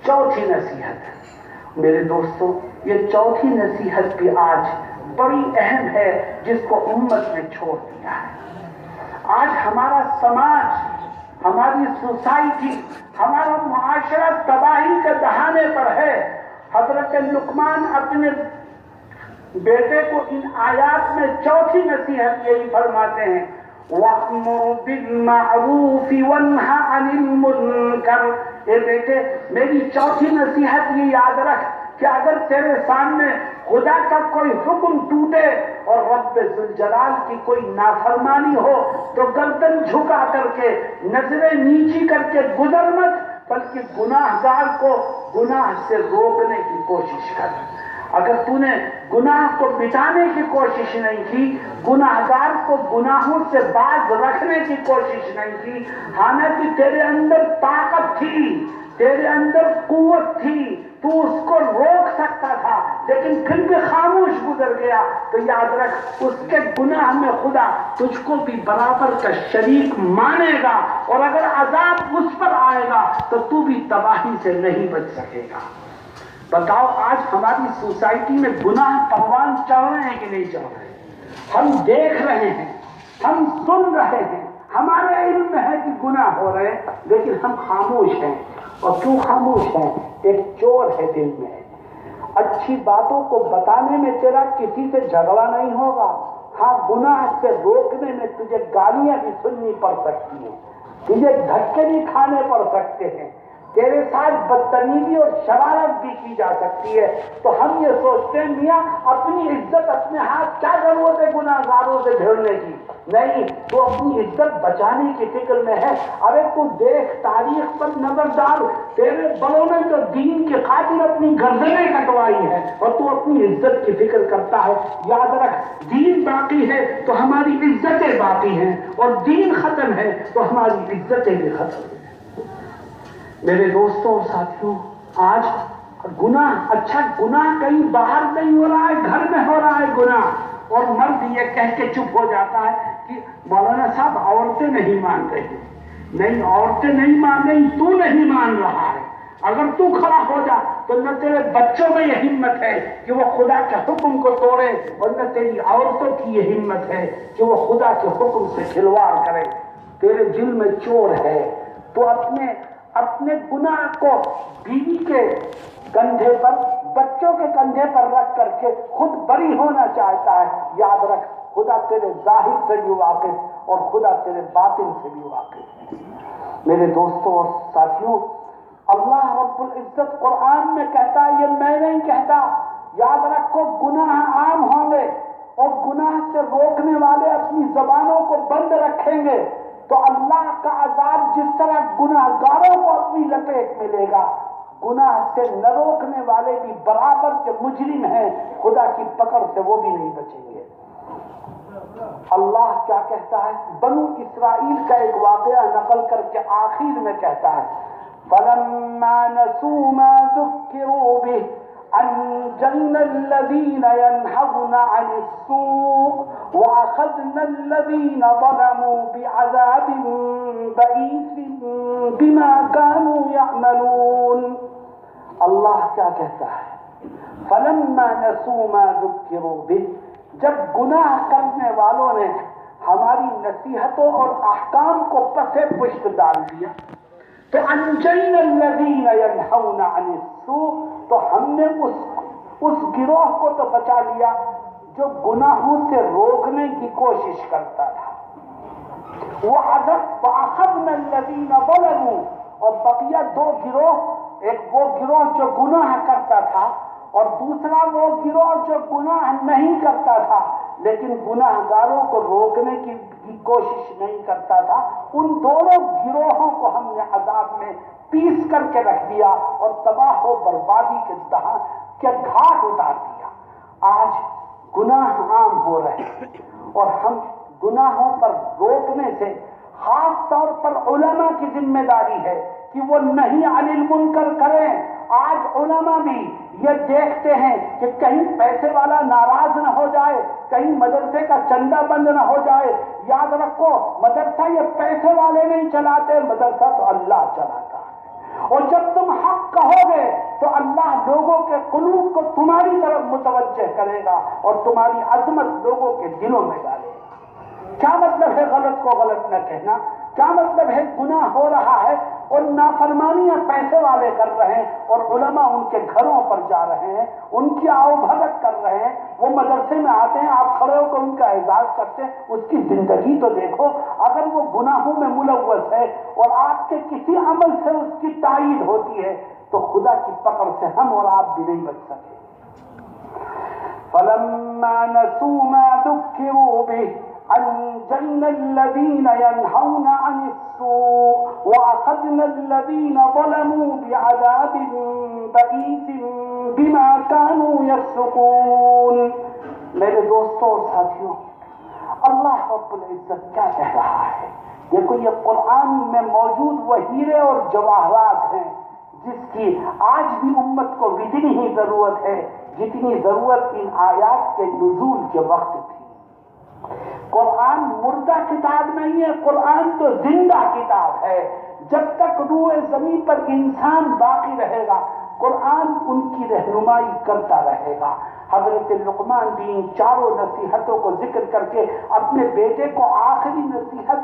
चौथी नसीहत है। मेरे दोस्तों, ये चौथी नसीहत भी आज बड़ी अहम है, जिसको उम्मत ने छोड़ दिया है। आज हमारा समाज, हमारी सोसाइटी, हमारा मुआशरा तबाही के दहाने पर है। हजरत लुकमान अपने बेटे को इन आयात में चौथी नसीहत यही फरमाते हैं, वअमुर बिल मारूफ वन्हा अनिल मुनकर। ए बेटे, मेरी चौथी नसीहत ये याद रख कि अगर तेरे सामने खुदा का कोई हुक्म टूटे और रब्बे जुल जलाल की कोई नाफरमानी हो तो गर्दन झुका करके, नजरें नीची करके गुजर मत, बल्कि गुनाहगार को गुनाह से रोकने की कोशिश कर। अगर तूने गुनाह को मिटाने की कोशिश नहीं की, गुनाहगार को गुनाहों से बाज रखने की कोशिश नहीं की, हालांकि तेरे अंदर ताकत थी, तेरे अंदर कुव्वत थी, तू उसको रोक सकता था, लेकिन फिर भी खामोश गुजर गया, तो याद रख उसके गुनाह में खुदा तुझको भी बराबर का शरीक मानेगा, और अगर अजाब उस पर आएगा तो तू भी तबाही से नहीं बच सकेगा। बताओ, आज हमारी सोसाइटी में गुनाह परवान चढ़ रहे हैं कि नहीं चढ़ रहे? हम देख रहे हैं, हम सुन रहे हैं, हमारे इल्म में है कि गुनाह हो रहे हैं, लेकिन हम खामोश हैं। और क्यों खामोश हैं? एक चोर है दिल में। अच्छी बातों को बताने में तेरा किसी से झगड़ा नहीं होगा, हाँ, गुनाह से रोकने में तुझे गालियां भी सुननी पड़ सकती हैं, तुझे धक्के भी खाने पड़ सकते हैं, तेरे साथ बदतमीजी और शरारत भी की जा सकती है। तो हम ये सोचते हैं मियाँ अपनी इज्जत अपने हाथ, क्या जरूरत है गुनाहगारों से भिड़ने की? नहीं, तो अपनी इज्जत बचाने की फिक्र में है। अरे तू देख, तारीख पर नजर डाल, तेरे बड़ों ने तो दीन की खातिर अपनी गर्दनें कटवाई है और तू अपनी इज्जत की फिक्र करता है। याद रख, दीन बाकी है तो हमारी इज्जतें बाकी हैं, और दीन खत्म है तो हमारी इज्जतें भी खत्म है। मेरे दोस्तों और साथियों, आज गुनाह, अच्छा गुनाह कहीं बाहर नहीं हो रहा है, घर में हो रहा है गुनाह, और मर्द ये कह के चुप हो जाता है कि मौलाना साहब औरतें नहीं मान रही। नहीं, औरतें नहीं मान रही, तू नहीं मान रहा है। अगर तू खड़ा हो जा तो न तेरे बच्चों में ये हिम्मत है कि वो खुदा के हुक्म को तोड़े, और न तेरी औरतों की ये हिम्मत है कि वो खुदा के हुक्म से खिलवाड़ करे। तेरे दिल में चोर है, तो अपने गुनाह को बीवी के कंधे पर, बच्चों के कंधे पर रख करके खुद बरी होना चाहता है। याद रख, खुदा तेरे जाहिर से भी वाकिफ और खुदा तेरे बातिन से भी वाकिफ है। मेरे दोस्तों और साथियों, अल्लाह रब्बुल इज्जत कुरान में कहता है, ये मैं नहीं कहता। याद रखो, गुनाह आम होंगे और गुनाह से रोकने वाले अपनी जबानों को बंद रखेंगे तो अल्लाह का अजाब जिस तरह गुनाहगारों को अपनी लपेट में लेगा, गुनाह से न रोकने वाले भी बराबर के मुजरिम हैं, खुदा की पकड़ से वो भी नहीं बचेंगे। अल्लाह क्या कहता है? बनु इस्राइल का एक वाकया नकल करके आखिर में कहता है, फलम्मा नसू मा ज़ुक्किरू बिही अंजयना अल्लज़ीना यनहौना अनिस्सूअ व अख़ज़ना अल्लज़ीना ज़लमू बिअज़ाबिन बईसिन बिमा कानू यअमलून। अल्लाह क्या कहता है? फलम्मा नसू मा ज़ुक्किरू बिही, जब गुनाह करने वालों ने हमारी नसीहतों और अहकाम को पसे पुष्ट डाल दिया, तो अंजयना अल्लज़ीना यनहौना अनिस्सूअ, तो हमने उस गिरोह को तो बचा लिया जो गुनाहों से रोकने की कोशिश करता था। वअख़ज़ना अल्लज़ीना ज़लमू, और बकिया दो गिरोह, एक वो गिरोह जो गुनाह करता था और दूसरा वो गिरोह जो गुनाह नहीं करता था लेकिन गुनाहगारों को रोकने की कोशिश नहीं करता था। उन दोनों गिरोहों को हमने अजाब में पीस करके रख दिया और तबाह व बर्बादी के घाट उतार दिया। आज गुनाह आम हो रहे हैं और हम गुनाहों पर रोकने से खास तौर पर उलमा की जिम्मेदारी है कि वो नहीं अनिल मुनकर करें। आज उलमा भी ये देखते हैं कि कहीं पैसे वाला नाराज न हो जाए, कहीं मदरसे का चंदा बंद न हो जाए। याद रखो, मदरसा ये पैसे वाले नहीं चलाते, मदरसा तो अल्लाह चलाता है। और जब तुम हक कहोगे تو اللہ لوگوں کے قلوب کو تمہاری طرف متوجہ کرے گا اور تمہاری عظمت لوگوں کے دلوں میں ڈالے گا۔ کیا مطلب ہے غلط کو غلط نہ کہنا؟ کیا مطلب ہے گناہ ہو رہا ہے اور نافرمانیاں پیسے والے کر رہے ہیں اور علماء ان کے گھروں پر جا رہے ہیں، ان کی آؤ بھگت کر رہے ہیں، وہ مدرسے میں آتے ہیں، آپ کھڑے ہو کر ان کا اعزاز کرتے ہیں، اس کی زندگی تو دیکھو۔ اگر وہ گناہوں میں ملوث ہے اور آپ کے کسی عمل سے اس کی تائید ہوتی ہے تو خدا کی پکڑ سے ہم اور آپ بھی نہیں بچ سکے۔ فَلَمَّا نَسُوا مَا ذُكِّرُوا بِهِ أَنجَيْنَا الَّذِينَ يَنْهَوْنَ عَنِ السُّوءِ وَأَخَذْنَا الَّذِينَ ظَلَمُوا بِعَذَابٍ بَئِيسٍ بِمَا كَانُوا يَفْسُقُونَ۔ میرے دوستوں اور ساتھیوں، اللہ رب العزت کیا کہہ رہا ہے؟ دیکھو، یہ قرآن میں موجود وہ ہیرے اور جواہرات ہیں جس کی آج بھی امت کو اتنی ہی ضرورت ہے جتنی ضرورت ان آیات کے نزول کے وقت تھی۔ قرآن مردہ کتاب نہیں ہے، قرآن تو زندہ کتاب ہے۔ جب تک روح زمین پر انسان باقی رہے گا قرآن ان کی رہنمائی کرتا رہے گا۔ حضرت لقمان بھی ان چاروں نصیحتوں کو ذکر کر کے اپنے بیٹے کو آخری نصیحت